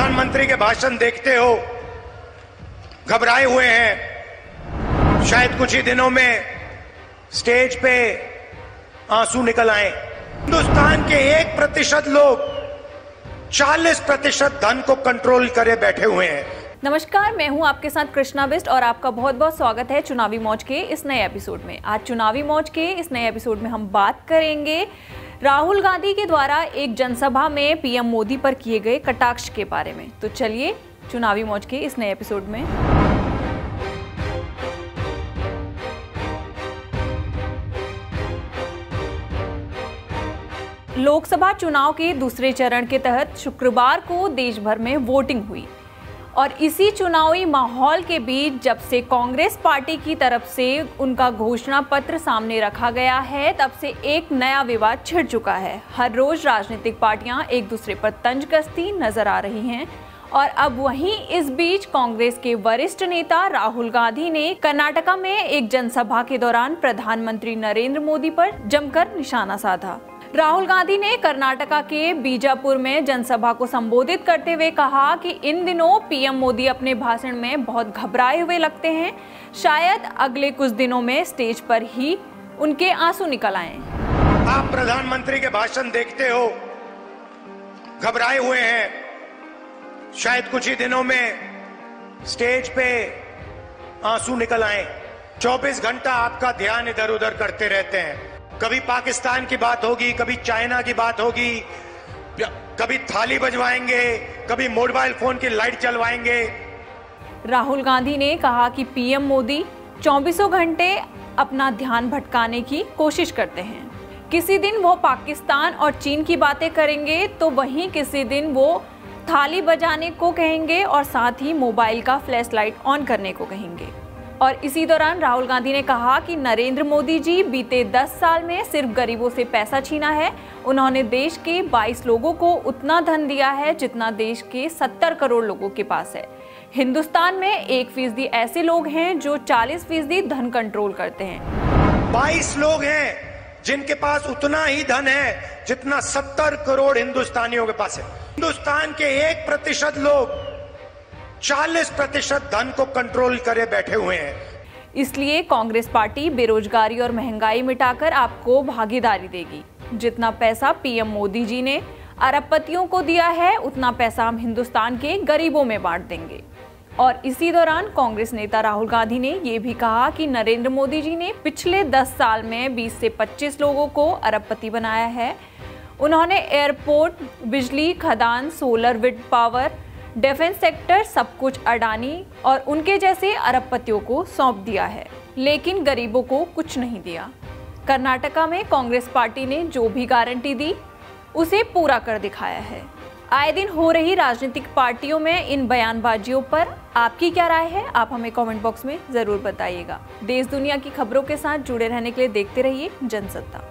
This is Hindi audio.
प्रधानमंत्री के भाषण देखते हो घबराए हुए हैं। शायद कुछ ही दिनों में स्टेज पे आंसू निकल आए। हिंदुस्तान के 1% लोग 40% धन को कंट्रोल करे बैठे हुए हैं। नमस्कार, मैं हूं आपके साथ कृष्णा बिस्ट और आपका बहुत बहुत स्वागत है चुनावी मौज के इस नए एपिसोड में। आज चुनावी मौज के इस नए एपिसोड में हम बात करेंगे राहुल गांधी के द्वारा एक जनसभा में पीएम मोदी पर किए गए कटाक्ष के बारे में। तो चलिए चुनावी मौज के इस नए एपिसोड में लोकसभा चुनाव के दूसरे चरण के तहत शुक्रवार को देश भर में वोटिंग हुई और इसी चुनावी माहौल के बीच जब से कांग्रेस पार्टी की तरफ से उनका घोषणा पत्र सामने रखा गया है, तब से एक नया विवाद छिड़ चुका है। हर रोज राजनीतिक पार्टियां एक दूसरे पर तंज कसती नजर आ रही हैं और अब वहीं इस बीच कांग्रेस के वरिष्ठ नेता राहुल गांधी ने कर्नाटका में एक जनसभा के दौरान प्रधानमंत्री नरेंद्र मोदी पर जमकर निशाना साधा। राहुल गांधी ने कर्नाटका के बीजापुर में जनसभा को संबोधित करते हुए कहा कि इन दिनों पीएम मोदी अपने भाषण में बहुत घबराए हुए लगते हैं। शायद अगले कुछ दिनों में स्टेज पर ही उनके आंसू निकल आएं। आप प्रधानमंत्री के भाषण देखते हो घबराए हुए हैं। शायद कुछ ही दिनों में स्टेज पे आंसू निकल आए। 24 घंटा आपका ध्यान इधर उधर करते रहते हैं। कभी पाकिस्तान की बात होगी, कभी चाइना की बात होगी, कभी थाली बजवाएंगे, कभी मोबाइल फोन की लाइट जलवाएंगे। राहुल गांधी ने कहा कि पीएम मोदी 24 घंटे अपना ध्यान भटकाने की कोशिश करते हैं। किसी दिन वो पाकिस्तान और चीन की बातें करेंगे तो वहीं किसी दिन वो थाली बजाने को कहेंगे और साथ ही मोबाइल का फ्लैश लाइट ऑन करने को कहेंगे। और इसी दौरान राहुल गांधी ने कहा कि नरेंद्र मोदी जी बीते 10 साल में सिर्फ गरीबों से पैसा छीना है। उन्होंने देश के 22 लोगों को उतना धन दिया है जितना देश के 70 करोड़ लोगों के पास है। हिंदुस्तान में 1% ऐसे लोग हैं जो 40% धन कंट्रोल करते हैं। 22 लोग हैं जिनके पास उतना ही धन है जितना 70 करोड़ हिंदुस्तानियों के पास है। हिंदुस्तान के 1% लोग 40% धन को कंट्रोल करे बैठे हुए हैं। इसलिए कांग्रेस पार्टी बेरोजगारी और महंगाई मिटाकर आपको भागीदारी देगी। जितना पैसा पीएम मोदी जी ने अरबपतियों को दिया है उतना पैसा हम हिंदुस्तान के गरीबों में बांट देंगे। और इसी दौरान कांग्रेस नेता राहुल गांधी ने ये भी कहा कि नरेंद्र मोदी जी ने पिछले 10 साल में 20 से 25 लोगों को अरबपति बनाया है। उन्होंने एयरपोर्ट, बिजली, खदान, solar, wind power, defence sector सब कुछ अडानी और उनके जैसे अरबपतियों को सौंप दिया है, लेकिन गरीबों को कुछ नहीं दिया। कर्नाटका में कांग्रेस पार्टी ने जो भी गारंटी दी उसे पूरा कर दिखाया है। आए दिन हो रही राजनीतिक पार्टियों में इन बयानबाजियों पर आपकी क्या राय है? आप हमें कमेंट बॉक्स में जरूर बताइएगा। देश दुनिया की खबरों के साथ जुड़े रहने के लिए देखते रहिए जनसत्ता।